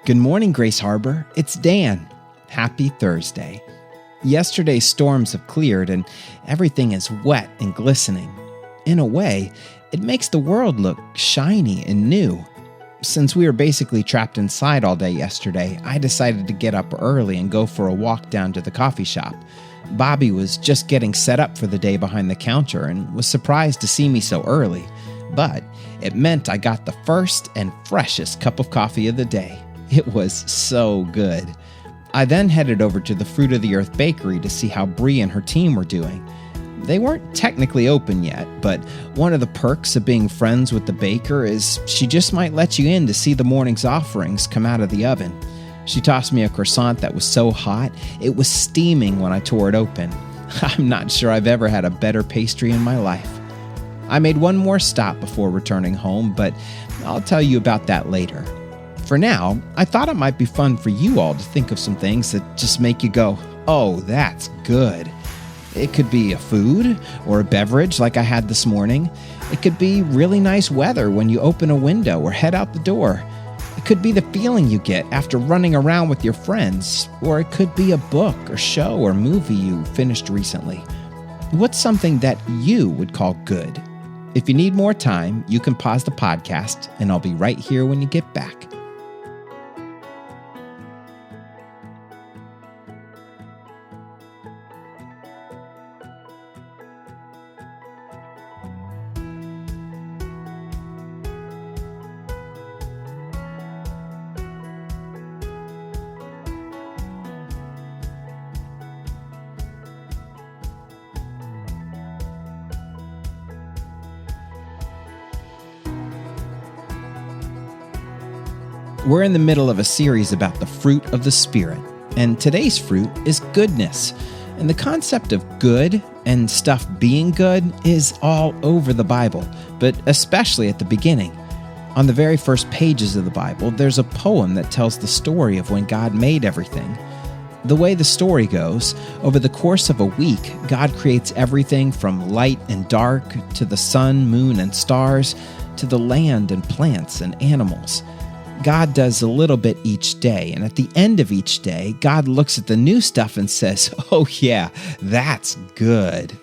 Good morning, Grace Harbor. It's Dan. Happy Thursday. Yesterday's storms have cleared and everything is wet and glistening. In a way, it makes the world look shiny and new. Since we were basically trapped inside all day yesterday, I decided to get up early and go for a walk down to the coffee shop. Bobby was just getting set up for the day behind the counter and was surprised to see me so early. But it meant I got the first and freshest cup of coffee of the day. It was so good. I then headed over to the Fruit of the Earth bakery to see how Bree and her team were doing. They weren't technically open yet, but one of the perks of being friends with the baker is she just might let you in to see the morning's offerings come out of the oven. She tossed me a croissant that was so hot, it was steaming when I tore it open. I'm not sure I've ever had a better pastry in my life. I made one more stop before returning home, but I'll tell you about that later. For now, I thought it might be fun for you all to think of some things that just make you go, oh, that's good. It could be a food or a beverage like I had this morning. It could be really nice weather when you open a window or head out the door. It could be the feeling you get after running around with your friends, or it could be a book or show or movie you finished recently. What's something that you would call good? If you need more time, you can pause the podcast, and I'll be right here when you get back. We're in the middle of a series about the fruit of the Spirit, and today's fruit is goodness. And the concept of good and stuff being good is all over the Bible, but especially at the beginning. On the very first pages of the Bible, there's a poem that tells the story of when God made everything. The way the story goes, over the course of a week, God creates everything from light and dark to the sun, moon, and stars, to the land and plants and animals. God does a little bit each day, and at the end of each day, God looks at the new stuff and says, oh yeah, that's good.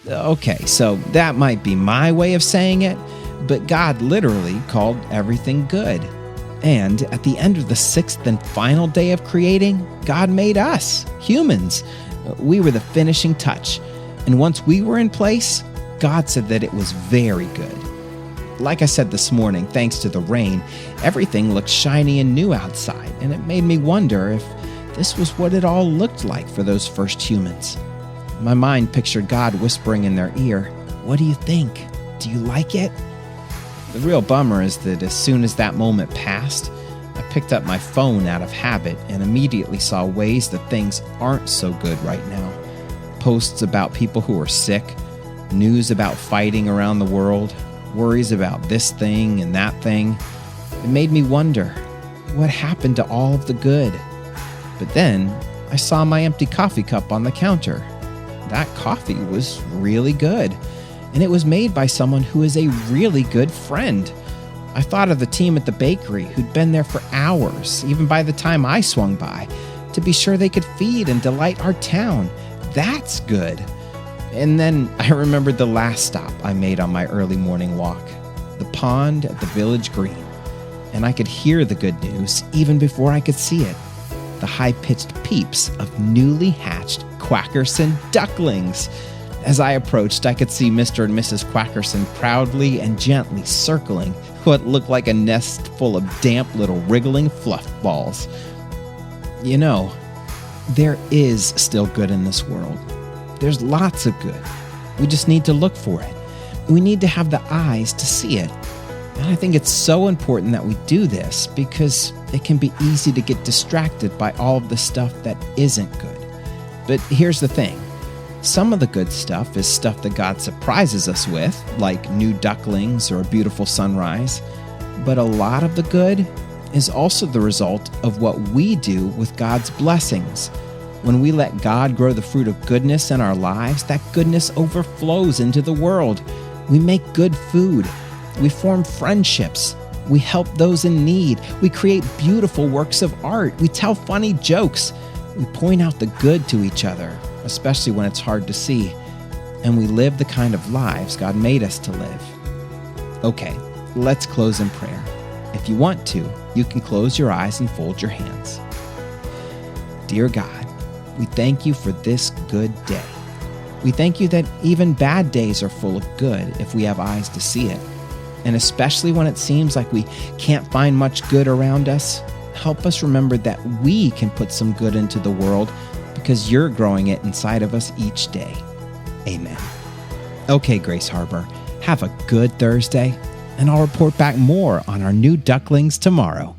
Okay, so that might be my way of saying it, but God literally called everything good. And at the end of the sixth and final day of creating, God made us, humans. We were the finishing touch, and once we were in place, God said that it was very good. Like I said this morning, thanks to the rain, everything looked shiny and new outside, and it made me wonder if this was what it all looked like for those first humans. My mind pictured God whispering in their ear, "What do you think? Do you like it?" The real bummer is that as soon as that moment passed, I picked up my phone out of habit and immediately saw ways that things aren't so good right now. Posts about people who are sick, news about fighting around the world, worries about this thing and that thing. It made me wonder, what happened to all of the good? But then I saw my empty coffee cup on the counter. That coffee was really good, and it was made by someone who is a really good friend. I thought of the team at the bakery who'd been there for hours, even by the time I swung by, to be sure they could feed and delight our town. That's good. And then I remembered the last stop I made on my early morning walk, the pond at the village green. And I could hear the good news even before I could see it. The high-pitched peeps of newly hatched Quackerson ducklings. As I approached, I could see Mr. and Mrs. Quackerson proudly and gently circling what looked like a nest full of damp little wriggling fluff balls. You know, there is still good in this world. There's lots of good. We just need to look for it. We need to have the eyes to see it. And I think it's so important that we do this because it can be easy to get distracted by all of the stuff that isn't good. But here's the thing. Some of the good stuff is stuff that God surprises us with, like new ducklings or a beautiful sunrise. But a lot of the good is also the result of what we do with God's blessings. When we let God grow the fruit of goodness in our lives, that goodness overflows into the world. We make good food. We form friendships. We help those in need. We create beautiful works of art. We tell funny jokes. We point out the good to each other, especially when it's hard to see. And we live the kind of lives God made us to live. Okay, let's close in prayer. If you want to, you can close your eyes and fold your hands. Dear God, we thank you for this good day. We thank you that even bad days are full of good if we have eyes to see it. And especially when it seems like we can't find much good around us, help us remember that we can put some good into the world because you're growing it inside of us each day. Amen. Okay, Grace Harbor, have a good Thursday, and I'll report back more on our new ducklings tomorrow.